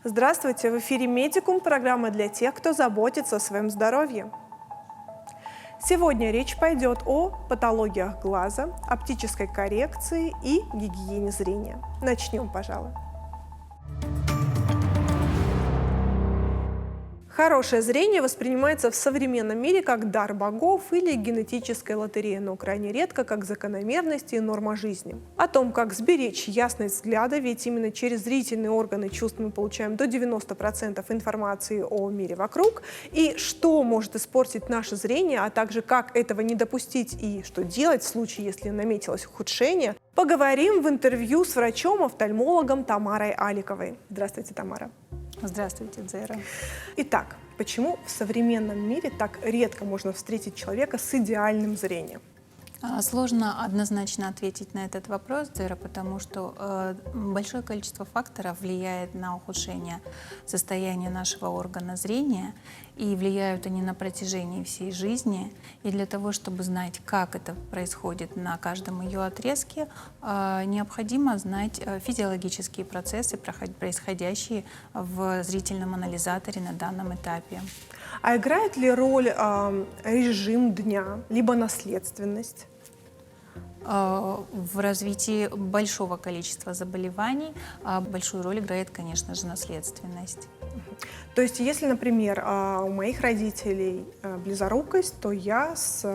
Здравствуйте! В эфире «Медикум» – программа для тех, кто заботится о своем здоровье. Сегодня речь пойдет о патологиях глаза, оптической коррекции и гигиене зрения. Начнем, пожалуй. Хорошее зрение воспринимается в современном мире как дар богов или генетическая лотерея, но крайне редко как закономерность и норма жизни. О том, как сберечь ясность взгляда, ведь именно через зрительные органы чувств мы получаем до 90% информации о мире вокруг, и что может испортить наше зрение, а также как этого не допустить и что делать в случае, если наметилось ухудшение, поговорим в интервью с врачом-офтальмологом Тамарой Аликовой. Здравствуйте, Тамара. Здравствуйте, Дзера. Итак, почему в современном мире так редко можно встретить человека с идеальным зрением? Сложно однозначно ответить на этот вопрос, Дзера, потому что большое количество факторов влияет на ухудшение состояния нашего органа зрения, и влияют они на протяжении всей жизни. И для того, чтобы знать, как это происходит на каждом ее отрезке, необходимо знать физиологические процессы, происходящие в зрительном анализаторе на данном этапе. А играет ли роль режим дня, либо наследственность? В развитии большого количества заболеваний большую роль играет, конечно же, наследственность. То есть, если, например, у моих родителей близорукость, то я с,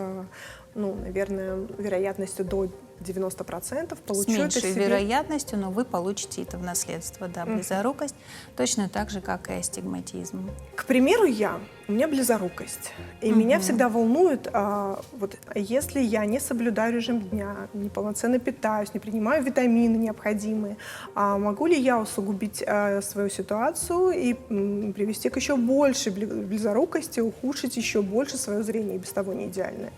наверное, вероятностью до 90% получу с меньшей это себе. вероятностью, но вы получите это в наследство, да, близорукость, точно так же, как и астигматизм. К примеру, у меня близорукость, и меня всегда волнует, если я не соблюдаю режим дня, неполноценно питаюсь, не принимаю витамины необходимые, могу ли я усугубить свою ситуацию и привести к еще большей близорукости, ухудшить еще больше свое зрение, и без того не идеальное?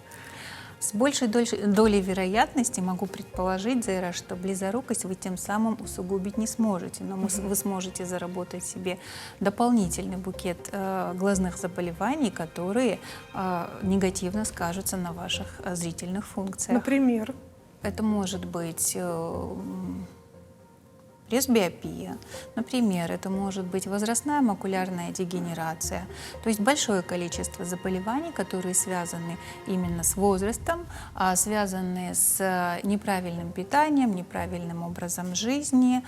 С большей долей вероятности могу предположить, Зейра, что близорукость вы тем самым усугубить не сможете, но вы сможете заработать себе дополнительный букет глазных заболеваний, которые негативно скажутся на ваших зрительных функциях. Например? Это может быть пресбиопия, например, это может быть возрастная макулярная дегенерация, то есть большое количество заболеваний, которые связаны именно с возрастом, связаны с неправильным питанием, неправильным образом жизни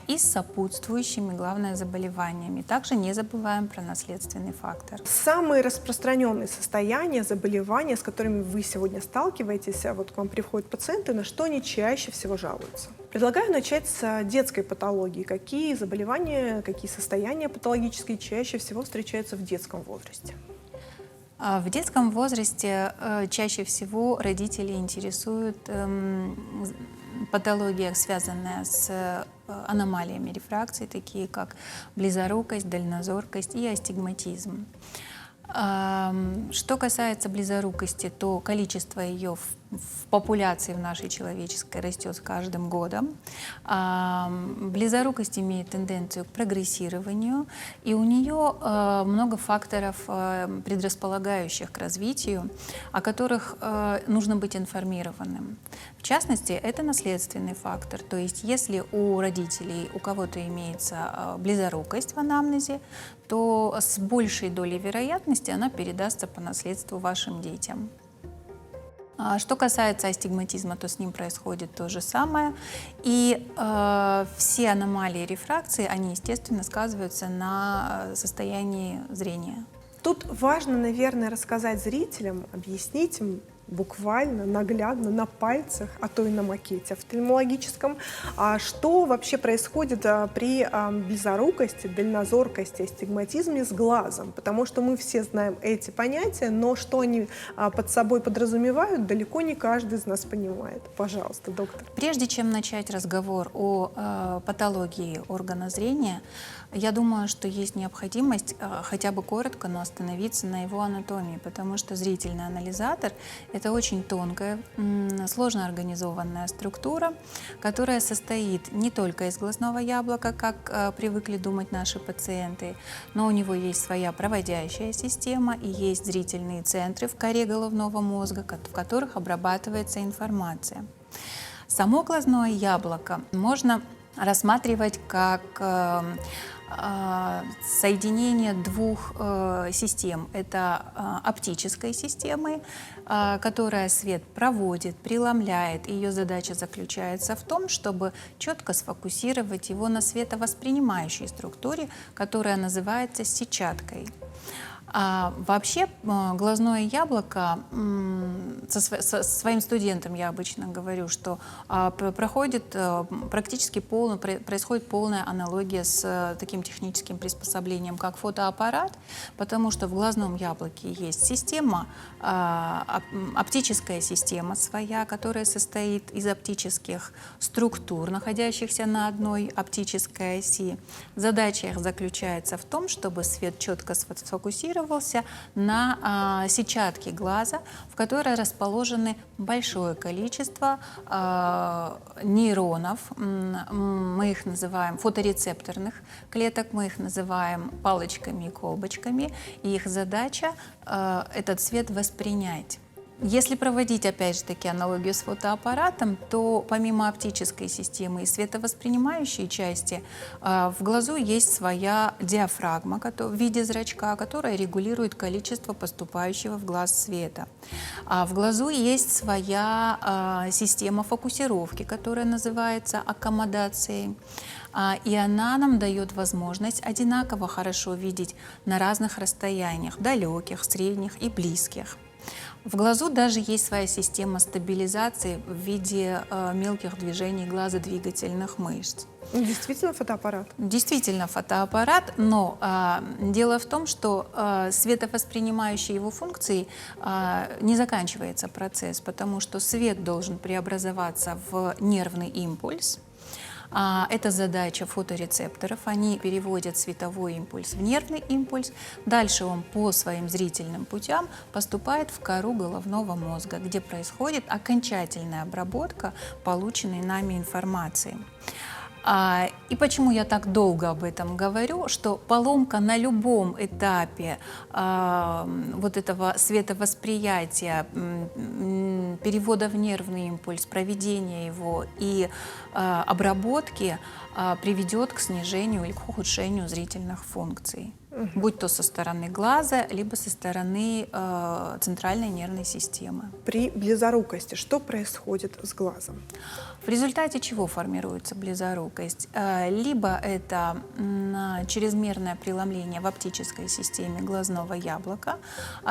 и с сопутствующими, главное, заболеваниями. Также не забываем про наследственный фактор. Самые распространенные состояния, заболевания, с которыми вы сегодня сталкиваетесь, вот к вам приходят пациенты, на что они чаще всего жалуются? Предлагаю начать с детской патологии. Какие заболевания, какие состояния патологические чаще всего встречаются в детском возрасте? В детском возрасте чаще всего родители интересуют патология, связанная с аномалиями рефракции, такие как близорукость, дальнозоркость и астигматизм. Что касается близорукости, то количество ее в популяции в нашей человеческой растет с каждым годом. Близорукость имеет тенденцию к прогрессированию, и у нее много факторов, предрасполагающих к развитию, о которых нужно быть информированным. В частности, это наследственный фактор, то есть если у родителей, у кого-то имеется близорукость в анамнезе, то с большей долей вероятности она передастся по наследству вашим детям. Что касается астигматизма, то с ним происходит то же самое. И все аномалии рефракции, они, естественно, сказываются на состоянии зрения. Тут важно, наверное, рассказать зрителям, объяснить им буквально, наглядно, на пальцах, а то и на макете офтальмологическом, что вообще происходит при близорукости, дальнозоркости, астигматизме с глазом. Потому что мы все знаем эти понятия, но что они под собой подразумевают, далеко не каждый из нас понимает. Пожалуйста, доктор. Прежде чем начать разговор о патологии органа зрения, я думаю, что есть необходимость хотя бы коротко, но остановиться на его анатомии, потому что зрительный анализатор — это очень тонкая, сложно организованная структура, которая состоит не только из глазного яблока, как привыкли думать наши пациенты, но у него есть своя проводящая система и есть зрительные центры в коре головного мозга, в которых обрабатывается информация. Само глазное яблоко можно рассматривать как соединение двух систем. Это оптической системы, которая свет проводит, преломляет. Ее задача заключается в том, чтобы четко сфокусировать его на световоспринимающей структуре, которая называется сетчаткой. Вообще глазное яблоко, со своим студентам я обычно говорю, что происходит полная аналогия с таким техническим приспособлением, как фотоаппарат, потому что в глазном яблоке есть система, оптическая система своя, которая состоит из оптических структур, находящихся на одной оптической оси. Задача их заключается в том, чтобы свет четко сфокусировался на сетчатке глаза, в которой расположены большое количество нейронов, мы их называем фоторецепторных клеток, мы их называем палочками и колбочками, и их задача этот свет воспринять. Если проводить, опять же таки, аналогию с фотоаппаратом, то помимо оптической системы и световоспринимающей части, в глазу есть своя диафрагма в виде зрачка, которая регулирует количество поступающего в глаз света. В глазу есть своя система фокусировки, которая называется аккомодацией. И она нам дает возможность одинаково хорошо видеть на разных расстояниях, далеких, средних и близких. В глазу даже есть своя система стабилизации в виде мелких движений глазодвигательных мышц. Действительно фотоаппарат? Действительно фотоаппарат, но дело в том, что световоспринимающей его функцией не заканчивается процесс, потому что свет должен преобразоваться в нервный импульс. Это задача фоторецепторов. Они переводят световой импульс в нервный импульс. Дальше он по своим зрительным путям поступает в кору головного мозга, где происходит окончательная обработка полученной нами информации. И почему я так долго об этом говорю, что поломка на любом этапе вот этого световосприятия, перевода в нервный импульс, проведения его и обработки приведет к снижению или к ухудшению зрительных функций, будь то со стороны глаза, либо со стороны центральной нервной системы. При близорукости что происходит с глазом? В результате чего формируется близорукость? Либо это чрезмерное преломление в оптической системе глазного яблока,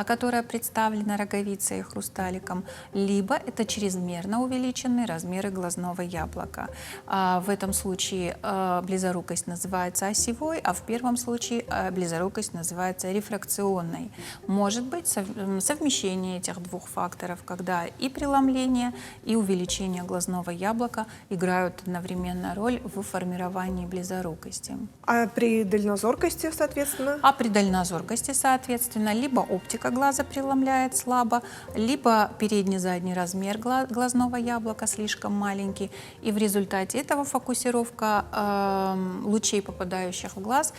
которая представлена роговицей и хрусталиком, либо это чрезмерно увеличенные размеры глазного яблока. В этом случае близорукость называется осевой, а в первом случае близорукость называется рефракционной. Может быть совмещение этих двух факторов, когда и преломление, и увеличение глазного яблока играют одновременно роль в формировании близорукости. А при дальнозоркости, соответственно? А при дальнозоркости, соответственно, либо оптика глаза преломляет слабо, либо передний-задний размер глазного яблока слишком маленький, и в результате этого фокусировка лучей, попадающих в глаз,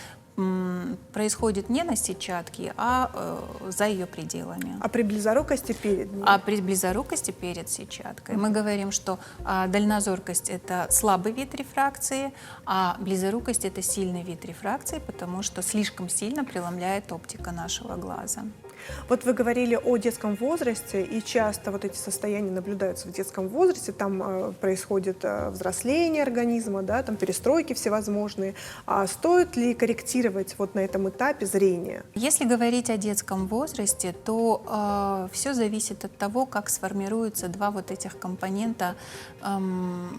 происходит не на сетчатке, а за ее пределами. А при близорукости перед ней? А при близорукости перед сетчаткой. Мы говорим, что дальнозоркость – это слабый вид рефракции, а близорукость – это сильный вид рефракции, потому что слишком сильно преломляет оптика нашего глаза. Вот вы говорили о детском возрасте, и часто вот эти состояния наблюдаются в детском возрасте, там происходит взросление организма, да, там перестройки всевозможные. А стоит ли корректировать вот на этом этапе зрение? Если говорить о детском возрасте, то все зависит от того, как сформируются два вот этих компонента,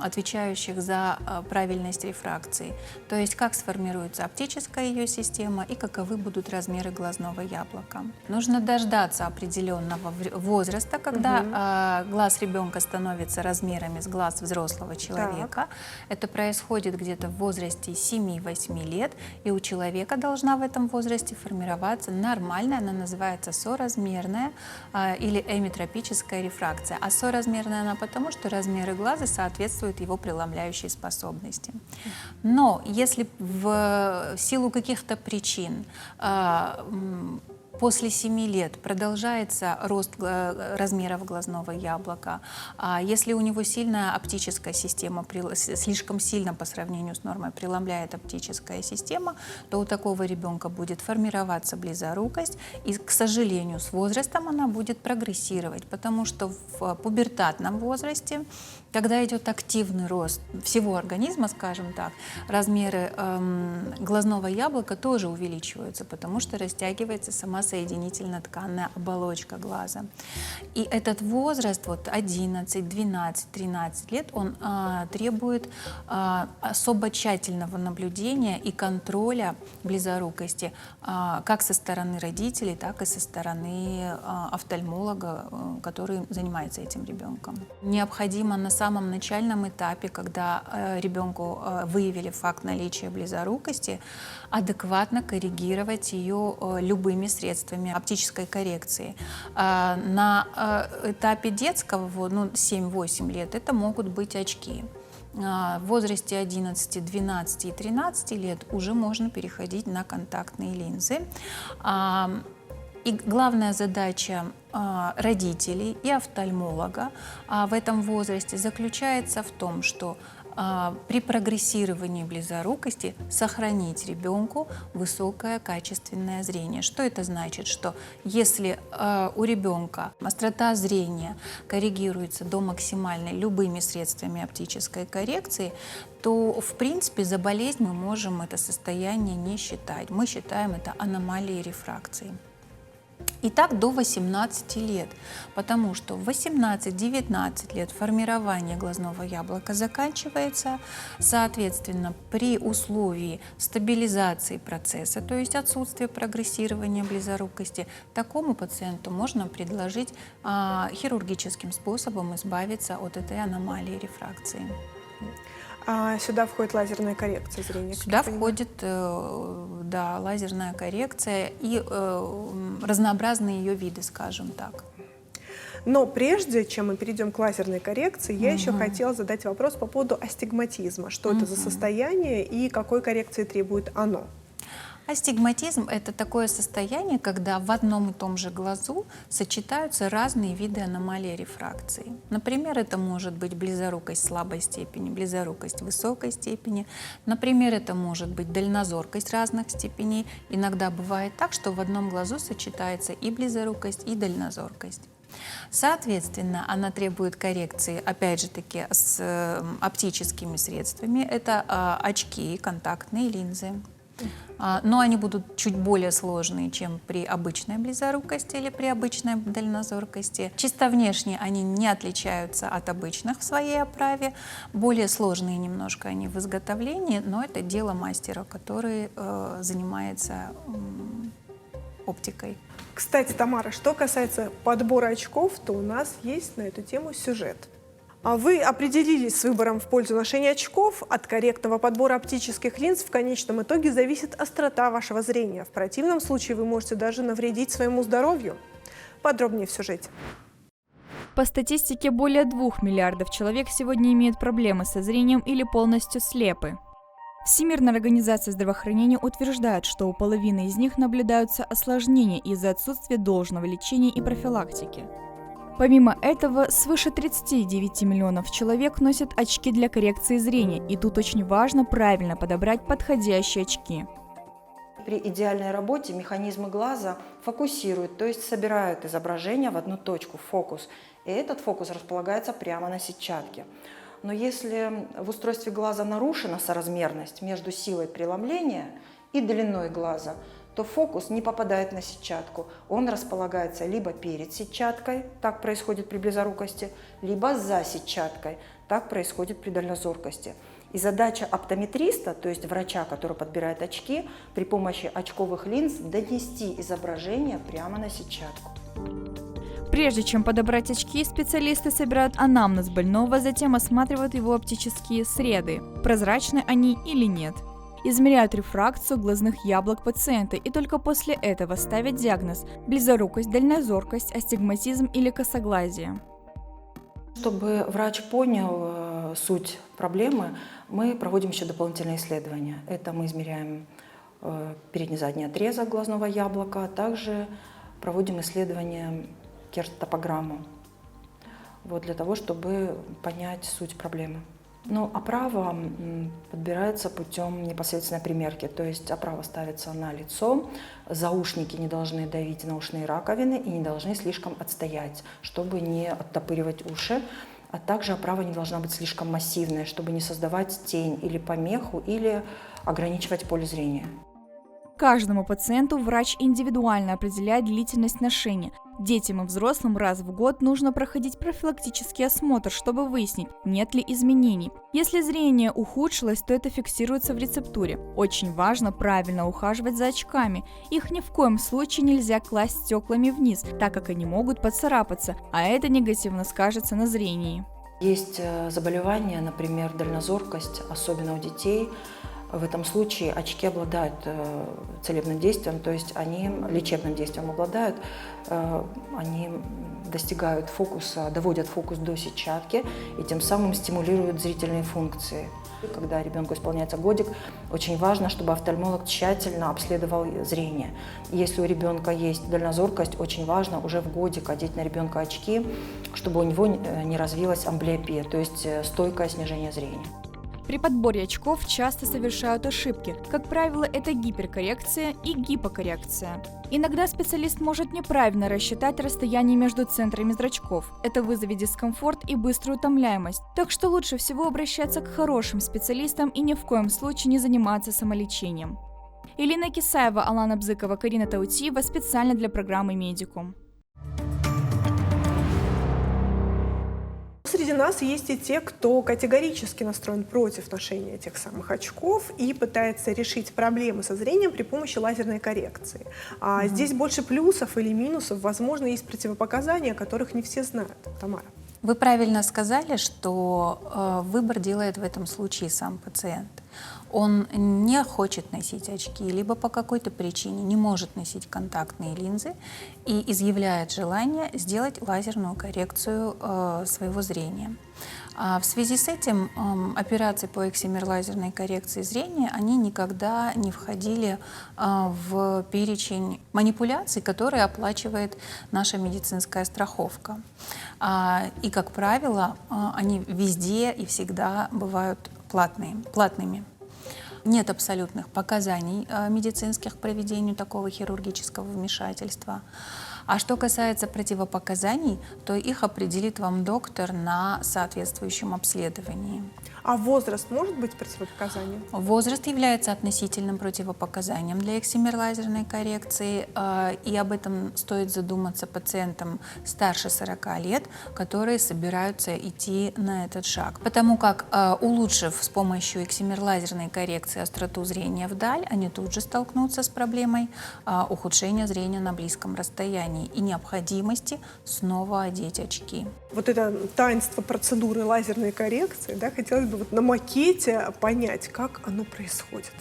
отвечающих за правильность рефракции. То есть как сформируется оптическая ее система и каковы будут размеры глазного яблока. Нужно дождаться определенного возраста, когда глаз ребенка становится размерами с глаз взрослого человека. Так. Это происходит где-то в возрасте 7-8 лет, и у человека должна в этом возрасте формироваться нормальная, она называется соразмерная или эмитропическая рефракция. А соразмерная она потому, что размеры глаза соответствуют его преломляющей способности. Но если в силу каких-то причин После 7 лет продолжается рост размеров глазного яблока. Если у него сильная оптическая система, слишком сильно по сравнению с нормой преломляет оптическая система, то у такого ребенка будет формироваться близорукость, и, к сожалению, с возрастом она будет прогрессировать, потому что в пубертатном возрасте, когда идет активный рост всего организма, скажем так, размеры глазного яблока тоже увеличиваются, потому что растягивается сама соединительно тканная оболочка глаза. И этот возраст, вот 11, 12, 13 лет, он требует особо тщательного наблюдения и контроля близорукости как со стороны родителей, так и со стороны офтальмолога, который занимается этим ребенком. Необходимо на самом начальном этапе, когда ребенку выявили факт наличия близорукости, адекватно коррегировать ее любыми средствами оптической коррекции. На этапе детского, 7-8 лет, это могут быть очки. В возрасте 11, 12 и 13 лет уже можно переходить на контактные линзы. И главная задача родителей и офтальмолога в этом возрасте заключается в том, что при прогрессировании близорукости сохранить ребенку высокое качественное зрение. Что это значит? Что если у ребенка острота зрения коррегируется до максимальной любыми средствами оптической коррекции, то в принципе за болезнь мы можем это состояние не считать. Мы считаем это аномалией рефракции. И так до 18 лет, потому что в 18-19 лет формирование глазного яблока заканчивается, соответственно, при условии стабилизации процесса, то есть отсутствия прогрессирования близорукости, такому пациенту можно предложить хирургическим способом избавиться от этой аномалии рефракции. А сюда входит лазерная коррекция зрения? Сюда входит, да, лазерная коррекция и разнообразные ее виды, скажем так. Но прежде чем мы перейдем к лазерной коррекции, я еще хотела задать вопрос по поводу астигматизма. Что это за состояние и какой коррекции требует оно? Астигматизм – это такое состояние, когда в одном и том же глазу сочетаются разные виды аномалий рефракции. Например, это может быть близорукость слабой степени, близорукость высокой степени. Например, это может быть дальнозоркость разных степеней. Иногда бывает так, что в одном глазу сочетается и близорукость, и дальнозоркость. Соответственно, она требует коррекции, опять же таки, с оптическими средствами. Это очки, контактные линзы. Но они будут чуть более сложные, чем при обычной близорукости или при обычной дальнозоркости. Чисто внешне они не отличаются от обычных в своей оправе. Более сложные немножко они в изготовлении, но это дело мастера, который занимается оптикой. Кстати, Тамара, что касается подбора очков, то у нас есть на эту тему сюжет. Вы определились с выбором в пользу ношения очков. От корректного подбора оптических линз в конечном итоге зависит острота вашего зрения. В противном случае вы можете даже навредить своему здоровью. Подробнее в сюжете. По статистике, более 2 миллиардов человек сегодня имеют проблемы со зрением или полностью слепы. Всемирная организация здравоохранения утверждает, что у половины из них наблюдаются осложнения из-за отсутствия должного лечения и профилактики. Помимо этого, свыше 39 миллионов человек носят очки для коррекции зрения, и тут очень важно правильно подобрать подходящие очки. При идеальной работе механизмы глаза фокусируют, то есть собирают изображение в одну точку, фокус, и этот фокус располагается прямо на сетчатке. Но если в устройстве глаза нарушена соразмерность между силой преломления и длиной глаза, то фокус не попадает на сетчатку. Он располагается либо перед сетчаткой, так происходит при близорукости, либо за сетчаткой, так происходит при дальнозоркости. И задача оптометриста, то есть врача, который подбирает очки, при помощи очковых линз донести изображение прямо на сетчатку. Прежде чем подобрать очки, специалисты собирают анамнез больного, затем осматривают его оптические среды, прозрачны они или нет. Измеряют рефракцию глазных яблок пациента и только после этого ставят диагноз – близорукость, дальнозоркость, астигматизм или косоглазие. Чтобы врач понял суть проблемы, мы проводим еще дополнительные исследования. Это мы измеряем передне-задний отрезок глазного яблока, а также проводим исследование кертотопограмму для того, чтобы понять суть проблемы. Ну, оправа подбирается путем непосредственной примерки, то есть оправа ставится на лицо, заушники не должны давить на ушные раковины и не должны слишком отстоять, чтобы не оттопыривать уши, а также оправа не должна быть слишком массивной, чтобы не создавать тень или помеху, или ограничивать поле зрения. Каждому пациенту врач индивидуально определяет длительность ношения. Детям и взрослым раз в год нужно проходить профилактический осмотр, чтобы выяснить, нет ли изменений. Если зрение ухудшилось, то это фиксируется в рецептуре. Очень важно правильно ухаживать за очками. Их ни в коем случае нельзя класть стеклами вниз, так как они могут поцарапаться, а это негативно скажется на зрении. Есть заболевания, например, дальнозоркость, особенно у детей. В этом случае очки обладают целебным действием, то есть они лечебным действием обладают, они достигают фокуса, доводят фокус до сетчатки и тем самым стимулируют зрительные функции. Когда ребенку исполняется годик, очень важно, чтобы офтальмолог тщательно обследовал зрение. Если у ребенка есть дальнозоркость, очень важно уже в годик одеть на ребенка очки, чтобы у него не развилась амблиопия, то есть стойкое снижение зрения. При подборе очков часто совершают ошибки. Как правило, это гиперкоррекция и гипокоррекция. Иногда специалист может неправильно рассчитать расстояние между центрами зрачков. Это вызовет дискомфорт и быструю утомляемость. Так что лучше всего обращаться к хорошим специалистам и ни в коем случае не заниматься самолечением. Елена Кисаева, Алана Бзыкова, Карина Таутиева специально для программы «Медикум». Среди нас есть и те, кто категорически настроен против ношения этих самых очков и пытается решить проблемы со зрением при помощи лазерной коррекции. Здесь больше плюсов или минусов, возможно, есть противопоказания, о которых не все знают. Тамара. Вы правильно сказали, что выбор делает в этом случае сам пациент. Он не хочет носить очки, либо по какой-то причине не может носить контактные линзы и изъявляет желание сделать лазерную коррекцию своего зрения. В связи с этим операции по эксимер-лазерной коррекции зрения, они никогда не входили в перечень манипуляций, которые оплачивает наша медицинская страховка. И, как правило, они везде и всегда бывают платными. Нет абсолютных показаний медицинских к проведению такого хирургического вмешательства. А что касается противопоказаний, то их определит вам доктор на соответствующем обследовании. А возраст может быть противопоказанием? Возраст является относительным противопоказанием для эксимер-лазерной коррекции, и об этом стоит задуматься пациентам старше 40 лет, которые собираются идти на этот шаг. Потому как, улучшив с помощью эксимер-лазерной коррекции остроту зрения вдаль, они тут же столкнутся с проблемой ухудшения зрения на близком расстоянии и необходимости снова одеть очки. Вот это таинство процедуры лазерной коррекции, да, хотелось бы на макете понять, как оно происходит.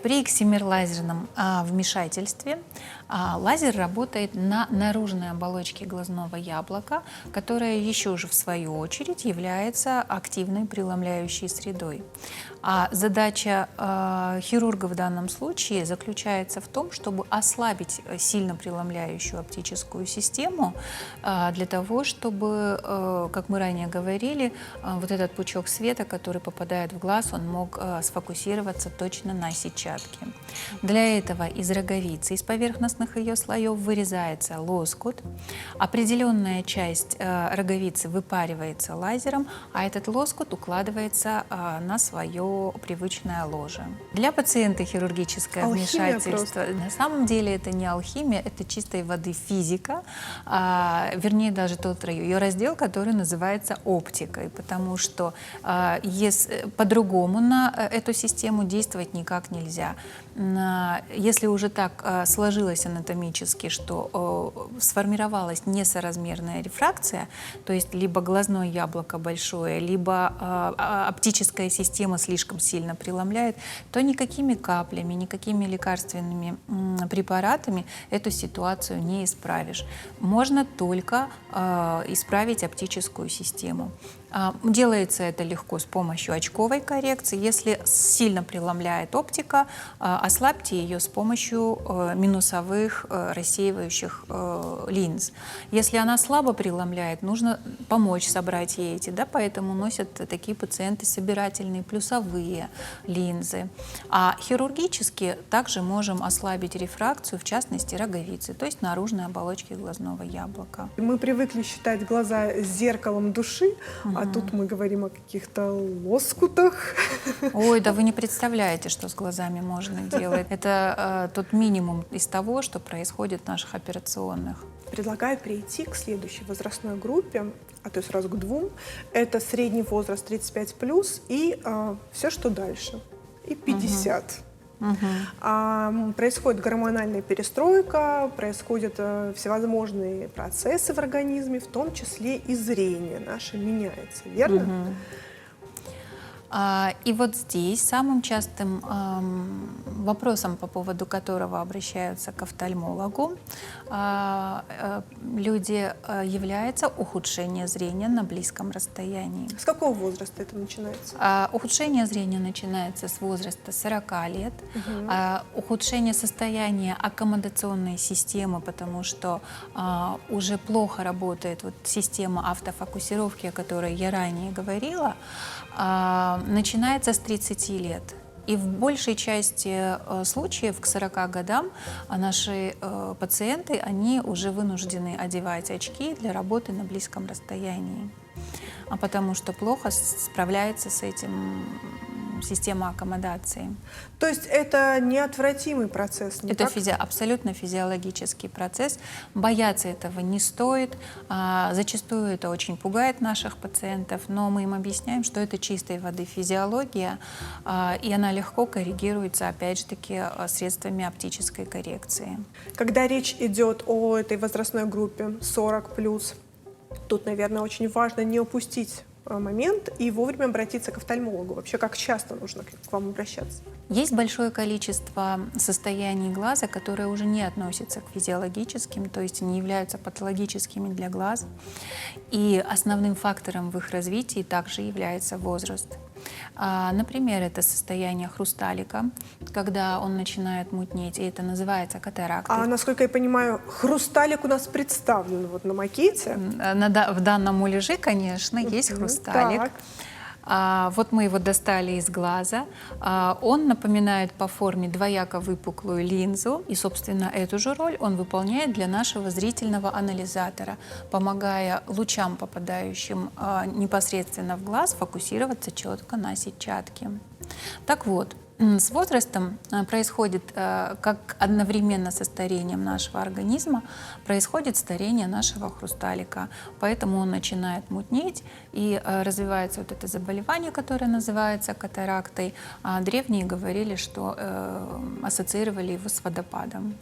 При эксимер-лазерном вмешательстве лазер работает на наружной оболочке глазного яблока, которая еще же в свою очередь является активной преломляющей средой. А задача хирурга в данном случае заключается в том, чтобы ослабить сильно преломляющую оптическую систему для того, чтобы, как мы ранее говорили, вот этот пучок света, который попадает в глаз, он мог сфокусироваться точно на сетчатке. Для этого из роговицы, из поверхностных ее слоев вырезается лоскут. Определенная часть роговицы выпаривается лазером, а этот лоскут укладывается на свое привычное ложе. Для пациента хирургическое вмешательство, на самом деле это не алхимия, это чистой воды физика, вернее даже тот ее раздел, который называется оптикой, потому что по-другому на эту систему действовать никак нельзя. Если уже так сложилось анатомически, что сформировалась несоразмерная рефракция, то есть либо глазное яблоко большое, либо оптическая система слишком сильно преломляет, то никакими каплями, никакими лекарственными препаратами эту ситуацию не исправишь. Можно только исправить оптическую систему. Делается это легко с помощью очковой коррекции. Если сильно преломляет оптика, ослабьте ее с помощью минусовых рассеивающих линз. Если она слабо преломляет, нужно помочь собрать ей эти, да, поэтому носят такие пациенты собирательные плюсовые линзы. А хирургически также можем ослабить рефракцию, в частности роговицы, то есть наружной оболочки глазного яблока. Мы привыкли считать глаза зеркалом души, а тут мы говорим о каких-то лоскутах. Ой, да вы не представляете, что с глазами можно делать. Это тот минимум из того, что происходит в наших операционных. Предлагаю перейти к следующей возрастной группе, а то есть сразу к двум. Это средний возраст 35+, и все, что дальше, и 50. Происходит гормональная перестройка, происходят всевозможные процессы в организме, в том числе и зрение наше меняется, верно? И вот здесь самым частым вопросом, по поводу которого обращаются к офтальмологу, люди, является ухудшение зрения на близком расстоянии. С какого возраста это начинается? Ухудшение зрения начинается с возраста 40 лет. Ухудшение состояния аккомодационной системы, потому что уже плохо работает вот система автофокусировки, о которой я ранее говорила, начинается с 30 лет. И в большей части случаев к 40 годам наши пациенты, они уже вынуждены одевать очки для работы на близком расстоянии, потому что плохо справляется с этим система аккомодации. То есть это неотвратимый процесс? Не Это так? абсолютно физиологический процесс. Бояться этого не стоит. Зачастую это очень пугает наших пациентов, но мы им объясняем, что это чистой воды физиология, и она легко коррегируется, опять же таки, средствами оптической коррекции. Когда речь идет о этой возрастной группе 40+, тут, наверное, очень важно не упустить момент и вовремя обратиться к офтальмологу. Вообще, как часто нужно к вам обращаться? Есть большое количество состояний глаза, которые уже не относятся к физиологическим, то есть они являются патологическими для глаз. И основным фактором в их развитии также является возраст. Например, это состояние хрусталика, когда он начинает мутнеть, и это называется катарактой. А насколько я понимаю, хрусталик у нас представлен вот на макете. В данном муляже, конечно, есть хрусталик. Так. Вот мы его достали из глаза. Он напоминает по форме двояко выпуклую линзу, и, собственно, эту же роль он выполняет для нашего зрительного анализатора, помогая лучам, попадающим непосредственно в глаз, фокусироваться четко на сетчатке. Так вот, с возрастом происходит, как одновременно со старением нашего организма, происходит старение нашего хрусталика. Поэтому он начинает мутнеть, и развивается вот это заболевание, которое называется катарактой. Древние говорили, что ассоциировали его с водопадом.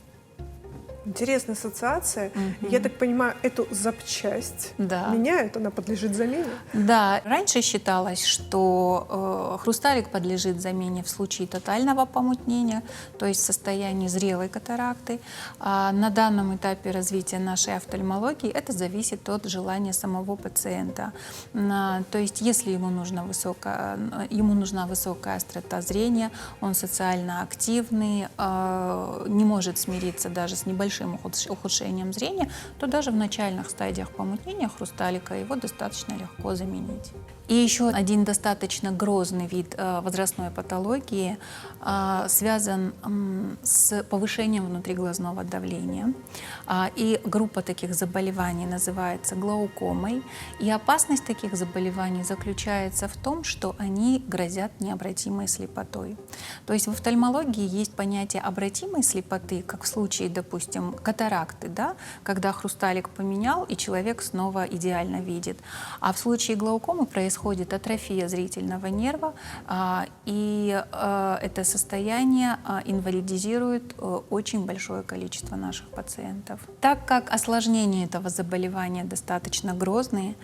Интересная ассоциация. Я так понимаю, эту запчасть меняют, она подлежит замене? Да, раньше считалось, что хрусталик подлежит замене в случае тотального помутнения, то есть в состоянии зрелой катаракты. На данном этапе развития нашей офтальмологии это зависит от желания самого пациента. То есть если ему нужна высокая острота зрения, он социально активный, не может смириться даже с небольшим ухудшением зрения, то даже в начальных стадиях помутнения хрусталика его достаточно легко заменить. И еще один достаточно грозный вид возрастной патологии связан с повышением внутриглазного давления. И группа таких заболеваний называется глаукомой. И опасность таких заболеваний заключается в том, что они грозят необратимой слепотой. То есть в офтальмологии есть понятие обратимой слепоты, как в случае, допустим, катаракты, да, когда хрусталик поменял, и человек снова идеально видит. А в случае глаукомы происходит происходит атрофия зрительного нерва, и это состояние инвалидизирует очень большое количество наших пациентов. Так как осложнения этого заболевания достаточно грозные,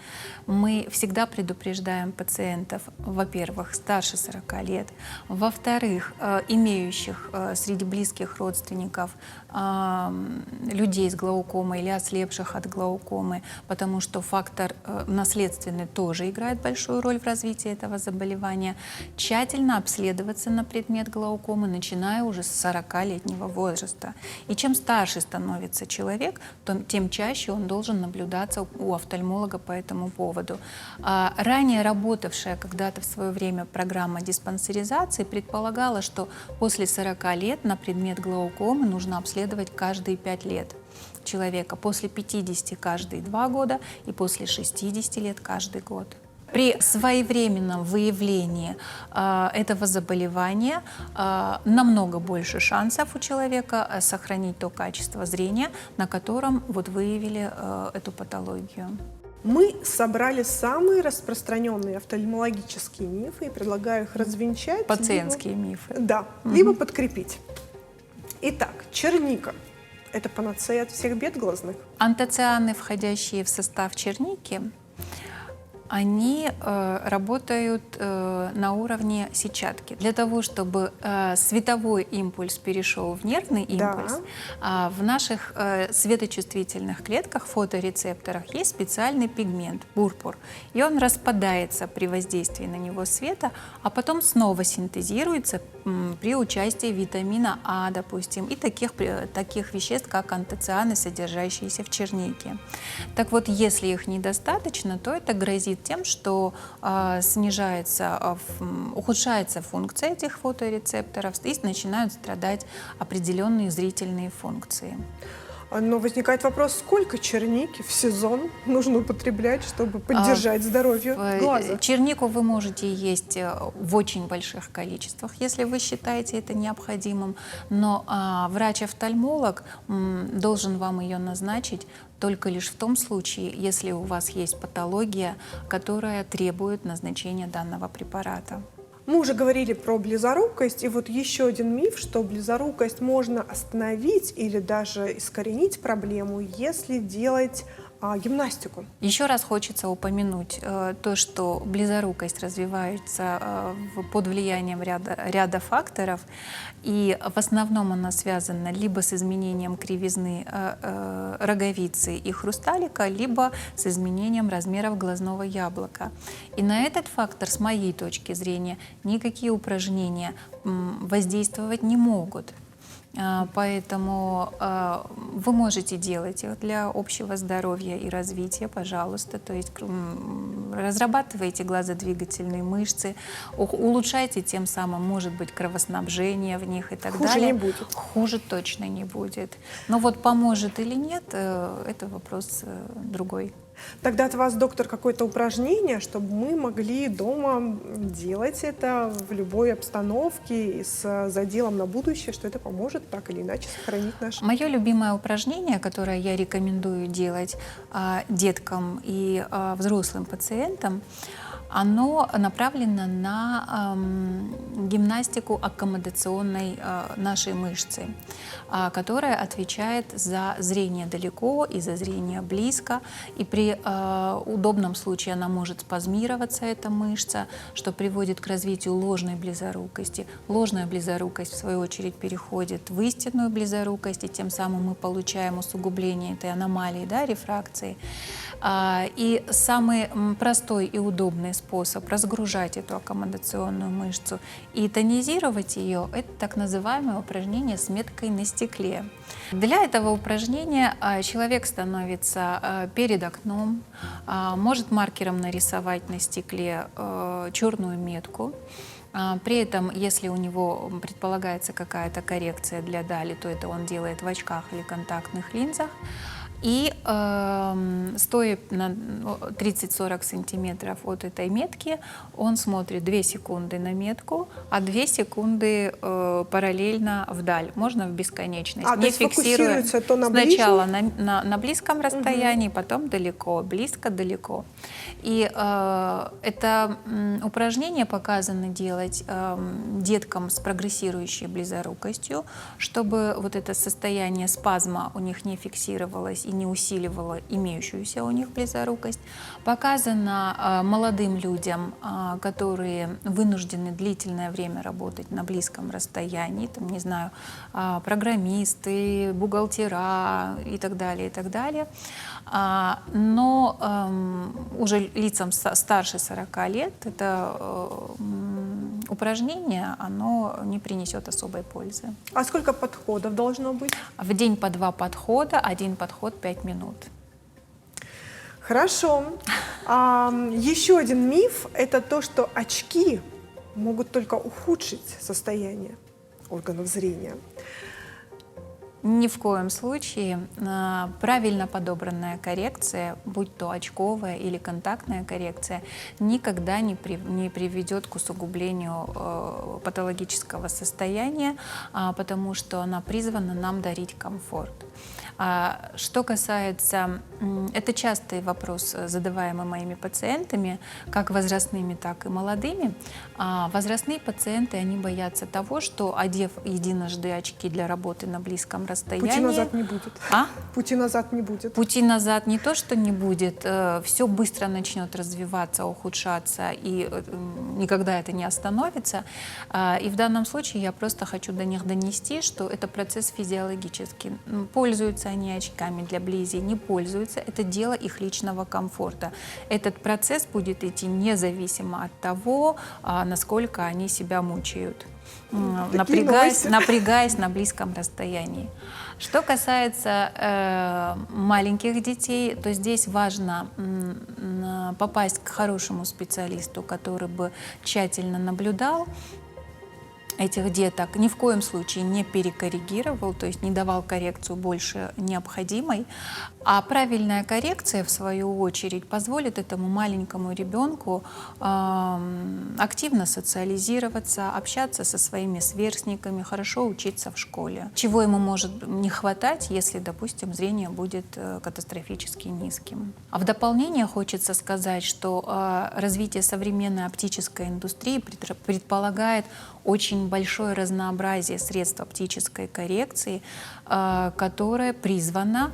мы всегда предупреждаем пациентов, во-первых, старше 40 лет, во-вторых, имеющих среди близких родственников людей с глаукомой или ослепших от глаукомы, потому что фактор наследственный тоже играет большую роль в развитии этого заболевания, тщательно обследоваться на предмет глаукомы, начиная уже с 40-летнего возраста. И чем старше становится человек, тем чаще он должен наблюдаться у офтальмолога по этому поводу. Ранее работавшая когда-то в свое время программа диспансеризации предполагала, что после 40 лет на предмет глаукомы нужно обследовать каждые 5 лет человека, после 50 каждые 2 года и после 60 лет каждый год. При своевременном выявлении этого заболевания намного больше шансов у человека сохранить то качество зрения, на котором вот выявили эту патологию. Мы собрали самые распространенные офтальмологические мифы и предлагаю их развенчать. Пациентские мифы. Да, либо подкрепить. Итак, черника – это панацея от всех бед глазных? Антоцианы, входящие в состав черники, они работают на уровне сетчатки. Для того, чтобы световой импульс перешел в нервный импульс, в наших светочувствительных клетках, фоторецепторах, есть специальный пигмент – пурпур. И он распадается при воздействии на него света, а потом снова синтезируется при участии витамина А, допустим, и таких веществ, как антоцианы, содержащиеся в чернике. Так вот, если их недостаточно, то это грозит тем, что ухудшается функция этих фоторецепторов и начинают страдать определенные зрительные функции. Но возникает вопрос, сколько черники в сезон нужно употреблять, чтобы поддержать здоровье глаза? Чернику вы можете есть в очень больших количествах, если вы считаете это необходимым, но врач-офтальмолог должен вам ее назначить только лишь в том случае, если у вас есть патология, которая требует назначения данного препарата. Мы уже говорили про близорукость, и вот еще один миф, что близорукость можно остановить или даже искоренить проблему, если делать гимнастику. Еще раз хочется упомянуть то, что близорукость развивается под влиянием ряда факторов, и в основном она связана либо с изменением кривизны роговицы и хрусталика, либо с изменением размеров глазного яблока. И на этот фактор, с моей точки зрения, никакие упражнения воздействовать не могут. Поэтому вы можете делать их для общего здоровья и развития, пожалуйста. То есть разрабатывайте глазодвигательные мышцы, улучшайте тем самым, может быть, кровоснабжение в них и так далее. Хуже не будет. Хуже точно не будет. Но вот поможет или нет, это вопрос другой. Тогда от вас, доктор, какое-то упражнение, чтобы мы могли дома делать это в любой обстановке и с заделом на будущее, что это поможет так или иначе сохранить наш... Мое любимое упражнение, которое я рекомендую делать деткам и взрослым пациентам, оно направлено на гимнастику аккомодационной нашей мышцы, которая отвечает за зрение далеко и за зрение близко. И при удобном случае она может спазмироваться, эта мышца, что приводит к развитию ложной близорукости. Ложная близорукость, в свою очередь, переходит в истинную близорукость, и тем самым мы получаем усугубление этой аномалии, да, рефракции. И самый простой и удобный способ разгружать эту аккомодационную мышцу и тонизировать ее – это так называемое упражнение с меткой на стекле. Для этого упражнения человек становится перед окном, может маркером нарисовать на стекле черную метку. При этом, если у него предполагается какая-то коррекция для дали, то это он делает в очках или контактных линзах. И стоя на 30-40 сантиметров от этой метки, он смотрит 2 секунды на метку, а 2 секунды параллельно вдаль, можно в бесконечность. То есть фокусируется то на сначала на близком расстоянии, потом далеко, близко-далеко. И это упражнение показано делать деткам с прогрессирующей близорукостью, чтобы вот это состояние спазма у них не фиксировалось и не усиливало имеющуюся у них близорукость. Показано молодым людям, которые вынуждены длительное время работать на близком расстоянии, там, не знаю, программисты, бухгалтера и так далее, и так далее. Но уже лицам старше 40 лет это упражнение, оно не принесет особой пользы. А сколько подходов должно быть? В день по 2 подхода, 1 подход 5 минут. Хорошо. Еще один миф – это то, что очки могут только ухудшить состояние органов зрения. Ни в коем случае. Правильно подобранная коррекция, будь то очковая или контактная коррекция, никогда не приведет к усугублению патологического состояния, потому что она призвана нам дарить комфорт. Что касается, это частый вопрос, задаваемый моими пациентами, как возрастными, так и молодыми. Возрастные пациенты, они боятся того, что, одев единожды очки для работы на близком расстоянии... Пути назад не будет. Пути назад не будет. Пути назад не то, что не будет, все быстро начнет развиваться, ухудшаться, и никогда это не остановится. И в данном случае я просто хочу до них донести, что это процесс физиологический. Пользуются они очками для близи, не пользуются, это дело их личного комфорта. Этот процесс будет идти независимо от того, насколько они себя мучают, напрягаясь на близком расстоянии. Что касается маленьких детей, то здесь важно попасть к хорошему специалисту, который бы тщательно наблюдал этих деток, ни в коем случае не перекоррегировал, то есть не давал коррекцию больше необходимой. А правильная коррекция, в свою очередь, позволит этому маленькому ребенку активно социализироваться, общаться со своими сверстниками, хорошо учиться в школе. Чего ему может не хватать, если, допустим, зрение будет катастрофически низким. А в дополнение хочется сказать, что развитие современной оптической индустрии предполагает очень большое разнообразие средств оптической коррекции, которое призвано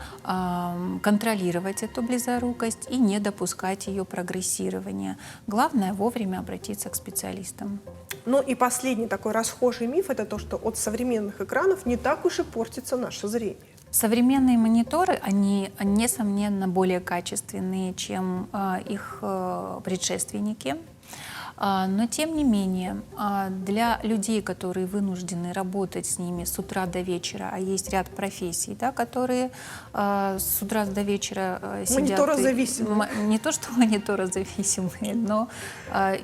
контролировать эту близорукость и не допускать ее прогрессирования. Главное вовремя обратиться к специалистам. Ну и последний такой расхожий миф – это то, что от современных экранов не так уж и портится наше зрение. Современные мониторы, они, несомненно, более качественные, чем их предшественники. Но, тем не менее, для людей, которые вынуждены работать с ними с утра до вечера, а есть ряд профессий, да, которые с утра до вечера сидят... Мониторозависимые. Не то, что мониторозависимые, но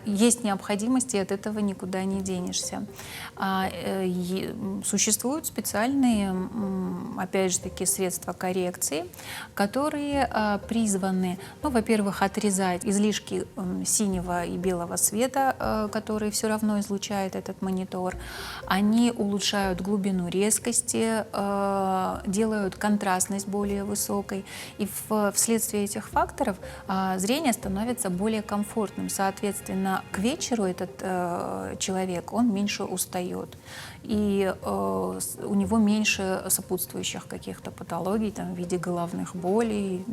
есть необходимость, и от этого никуда не денешься. Существуют специальные, опять же таки, средства коррекции, которые призваны, ну, во-первых, отрезать излишки синего и белого света, который все равно излучает этот монитор. Они улучшают глубину резкости, делают контрастность более высокой. И вследствие этих факторов зрение становится более комфортным. Соответственно, к вечеру этот человек, он меньше устает. И у него меньше сопутствующих каких-то патологий там, в виде головных болей,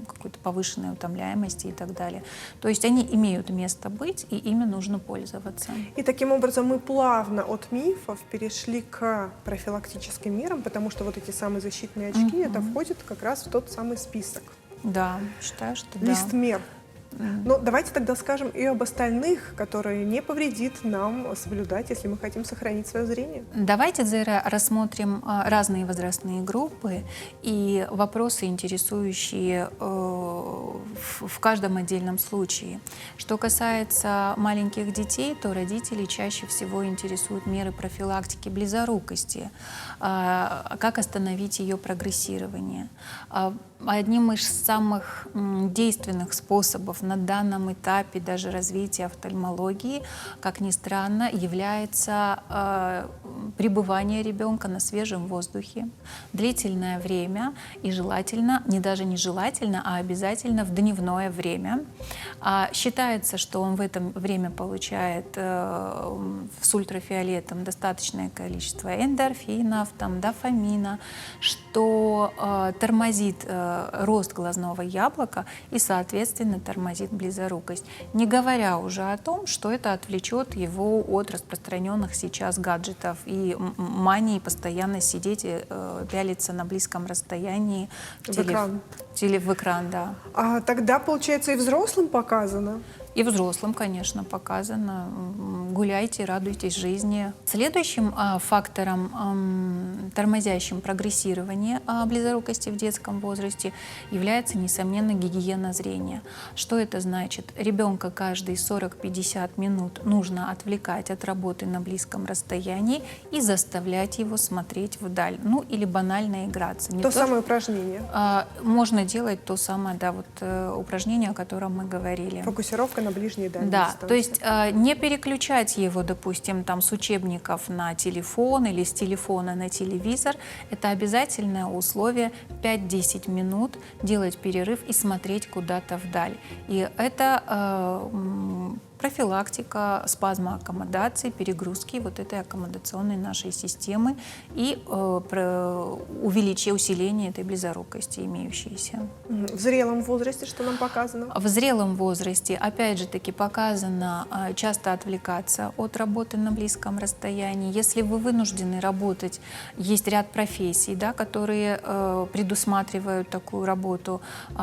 какой-то повышенной утомляемости и так далее. То есть они имеют место быть, и ими нужно пользоваться. И таким образом мы плавно от мифов перешли к профилактическим мерам, потому что вот эти самые защитные очки, это входит как раз в тот самый список. Да, считаю, что да. Лист мер. Но давайте тогда скажем и об остальных, которые не повредит нам соблюдать, если мы хотим сохранить свое зрение. Давайте, Зера, рассмотрим разные возрастные группы и вопросы, интересующие в каждом отдельном случае. Что касается маленьких детей, то родители чаще всего интересуют меры профилактики близорукости, как остановить ее прогрессирование. Одним из самых действенных способов на данном этапе даже развития офтальмологии, как ни странно, является пребывание ребенка на свежем воздухе длительное время и желательно, даже не желательно, а обязательно в дневное время. Считается, что он в это время получает с ультрафиолетом достаточное количество эндорфинов, дофамина, что тормозит рост глазного яблока и, соответственно, тормозит близорукость. Не говоря уже о том, что это отвлечет его от распространенных сейчас гаджетов и мании постоянно сидеть и пялиться на близком расстоянии в экран, да. А тогда, получается, и взрослым показано? И взрослым, конечно, показано. Гуляйте, радуйтесь жизни. Следующим фактором, тормозящим прогрессирование близорукости в детском возрасте, является, несомненно, гигиена зрения. Что это значит? Ребенка каждые 40-50 минут нужно отвлекать от работы на близком расстоянии и заставлять его смотреть вдаль. Или банально играться. То самое упражнение. Можно делать то самое, упражнение, о котором мы говорили. Фокусировка на ближней и дальней дистанции. То есть не переключать его, допустим, с учебников на телефон или с телефона на телевизор. Это обязательное условие 5-10 минут делать перерыв и смотреть куда-то вдаль. И это профилактика спазма аккомодации, перегрузки этой аккомодационной нашей системы и усиление этой близорукости имеющейся. В зрелом возрасте что нам показано? В зрелом возрасте, опять же таки, показано часто отвлекаться от работы на близком расстоянии. Если вы вынуждены работать, есть ряд профессий, которые предусматривают такую работу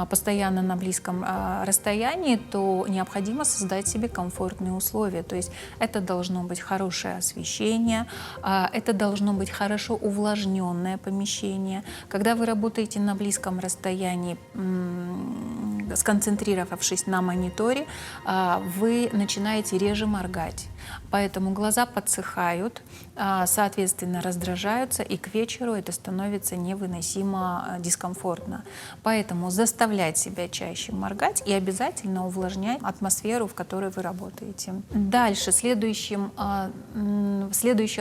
постоянно на близком расстоянии, то необходимо создать себе комфортные условия. То есть это должно быть хорошее освещение, это должно быть хорошо увлажненное помещение. Когда вы работаете на близком расстоянии, сконцентрировавшись на мониторе, вы начинаете реже моргать. Поэтому глаза подсыхают, соответственно, раздражаются, и к вечеру это становится невыносимо дискомфортно. Поэтому заставлять себя чаще моргать и обязательно увлажнять атмосферу, в которой вы работаете. Дальше, следующая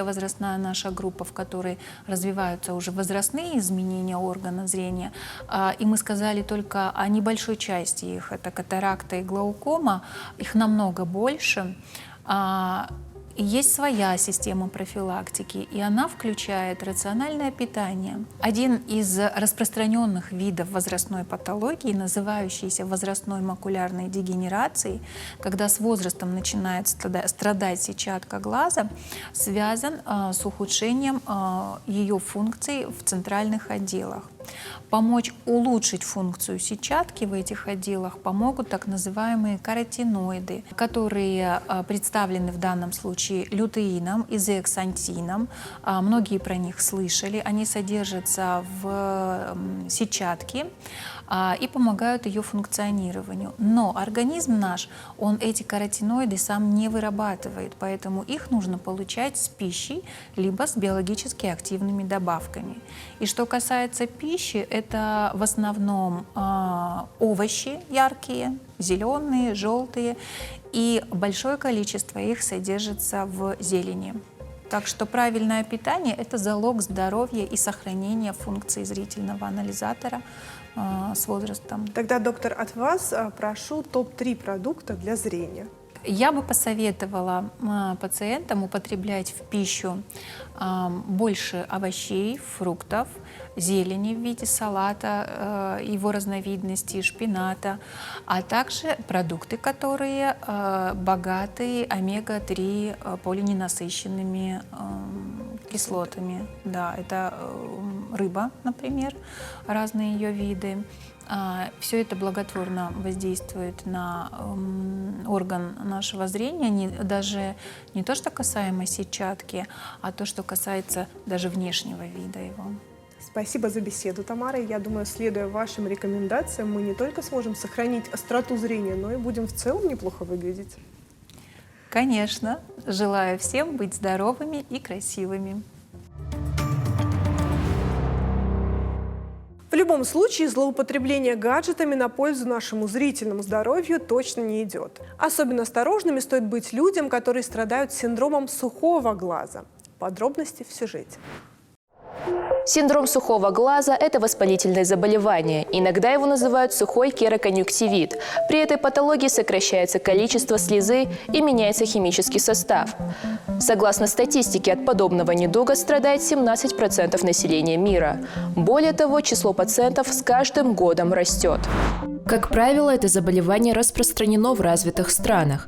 возрастная наша группа, в которой развиваются уже возрастные изменения органа зрения, и мы сказали только о небольшой части их, это катаракта и глаукома, их намного больше. Есть своя система профилактики, и она включает рациональное питание. Один из распространенных видов возрастной патологии, называющийся возрастной макулярной дегенерацией, когда с возрастом начинает страдать сетчатка глаза, связан с ухудшением ее функций в центральных отделах. Помочь улучшить функцию сетчатки в этих отделах помогут так называемые каротиноиды, которые представлены в данном случае лютеином и зеаксантином. Многие про них слышали. Они содержатся в сетчатке и помогают ее функционированию. Но организм наш, он эти каротиноиды сам не вырабатывает, поэтому их нужно получать с пищей, либо с биологически активными добавками. И что касается пищи, это в основном овощи яркие, зеленые, желтые, и большое количество их содержится в зелени. Так что правильное питание – это залог здоровья и сохранения функции зрительного анализатора с возрастом. Тогда, доктор, от вас прошу топ-3 продукта для зрения. Я бы посоветовала пациентам употреблять в пищу больше овощей, фруктов, зелени в виде салата, его разновидностей, шпината, а также продукты, которые богаты омега-3 полиненасыщенными кислотами. Да, это рыба, например, разные ее виды. Все это благотворно воздействует на орган нашего зрения, даже не то, что касаемо сетчатки, а то, что касается даже внешнего вида его. Спасибо за беседу, Тамара. Я думаю, следуя вашим рекомендациям, мы не только сможем сохранить остроту зрения, но и будем в целом неплохо выглядеть. Конечно. Желаю всем быть здоровыми и красивыми. В любом случае, злоупотребление гаджетами на пользу нашему зрительному здоровью точно не идет. Особенно осторожными стоит быть людям, которые страдают синдромом сухого глаза. Подробности в сюжете. Синдром сухого глаза – это воспалительное заболевание. Иногда его называют сухой кероконъюнктивит. При этой патологии сокращается количество слезы и меняется химический состав. Согласно статистике, от подобного недуга страдает 17% населения мира. Более того, число пациентов с каждым годом растет. Как правило, это заболевание распространено в развитых странах.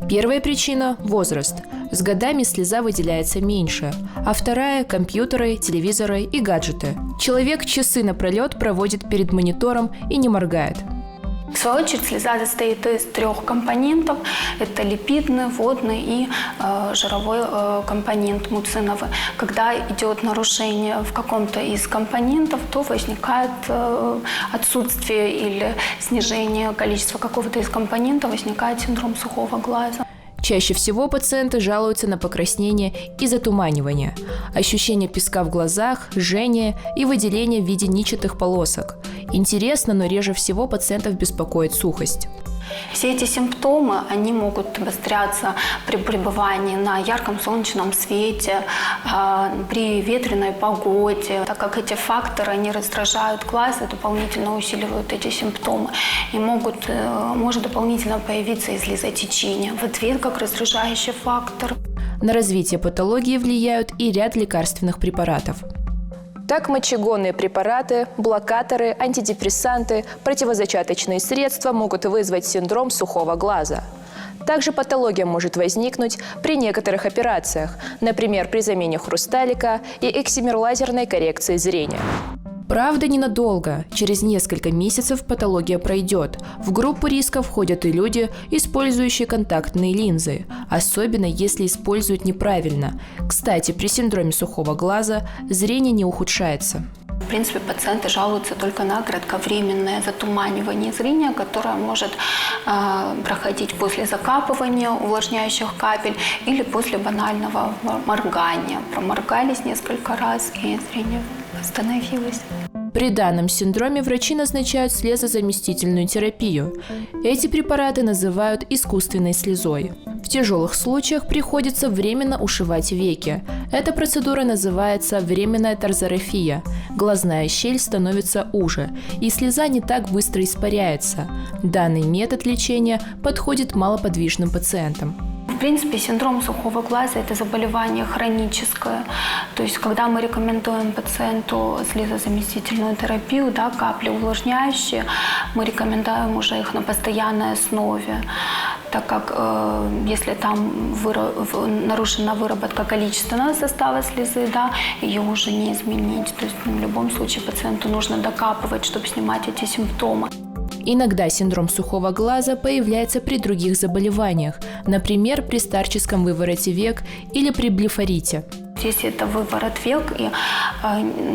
Первая причина – возраст. С годами слеза выделяется меньше. А вторая – компьютеры, телевизоры и гаджеты. Человек часы напролет проводит перед монитором и не моргает. В свою очередь, слеза состоит из 3 компонентов. Это липидный, водный и жировой компонент муциновый. Когда идет нарушение в каком-то из компонентов, то возникает отсутствие или снижение количества какого-то из компонентов, возникает синдром сухого глаза. Чаще всего пациенты жалуются на покраснение и затуманивание, ощущение песка в глазах, жжение и выделение в виде нитчатых полосок. Интересно, но реже всего пациентов беспокоит сухость. Все эти симптомы, они могут обостряться при пребывании на ярком солнечном свете, при ветреной погоде, так как эти факторы, они раздражают глаз и дополнительно усиливают эти симптомы. И может дополнительно появиться и слезотечение в ответ как раздражающий фактор. На развитие патологии влияют и ряд лекарственных препаратов. Так, мочегонные препараты, блокаторы, антидепрессанты, противозачаточные средства могут вызвать синдром сухого глаза. Также патология может возникнуть при некоторых операциях, например, при замене хрусталика и эксимерлазерной коррекции зрения. Правда, ненадолго. Через несколько месяцев патология пройдет. В группу риска входят и люди, использующие контактные линзы, особенно если используют неправильно. Кстати, при синдроме сухого глаза зрение не ухудшается. В принципе, пациенты жалуются только на кратковременное затуманивание зрения, которое может проходить после закапывания увлажняющих капель или после банального моргания. Проморгались несколько раз, и зрение остановилось. При данном синдроме врачи назначают слезозаместительную терапию. Эти препараты называют искусственной слезой. В тяжелых случаях приходится временно ушивать веки. Эта процедура называется временная торзорофия. Глазная щель становится уже, и слеза не так быстро испаряется. Данный метод лечения подходит малоподвижным пациентам. В принципе, синдром сухого глаза – это заболевание хроническое. То есть, когда мы рекомендуем пациенту слезозаместительную терапию, капли увлажняющие, мы рекомендуем уже их на постоянной основе, так как если там нарушена выработка количественного состава слезы, ее уже не изменить. То есть, в любом случае пациенту нужно докапывать, чтобы снимать эти симптомы. Иногда синдром сухого глаза появляется при других заболеваниях, например, при старческом вывороте век или при блефорите. Если это выворот век и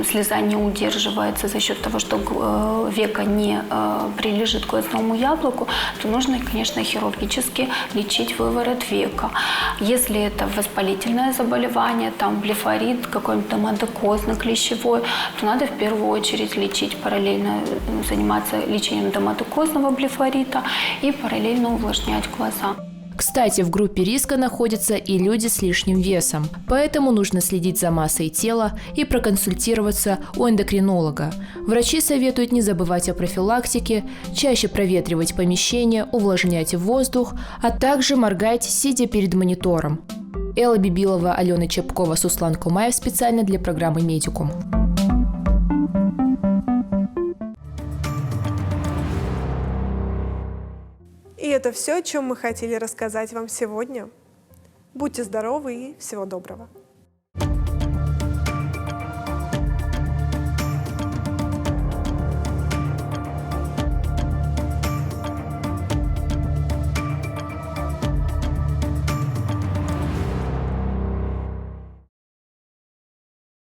слеза не удерживается за счет того, что века не прилежит к глазному яблоку, то нужно, конечно, хирургически лечить выворот века. Если это воспалительное заболевание, там блефорит, какой-нибудь домодекозный клещевой, то надо в первую очередь лечить, параллельно заниматься лечением домодекозного блефорита и параллельно увлажнять глаза. Кстати, в группе риска находятся и люди с лишним весом, поэтому нужно следить за массой тела и проконсультироваться у эндокринолога. Врачи советуют не забывать о профилактике, чаще проветривать помещение, увлажнять воздух, а также моргать, сидя перед монитором. Элла Бибилова, Алена Чепкова, Суслан Кумаев специально для программы «Медикум». И это все, о чем мы хотели рассказать вам сегодня. Будьте здоровы и всего доброго.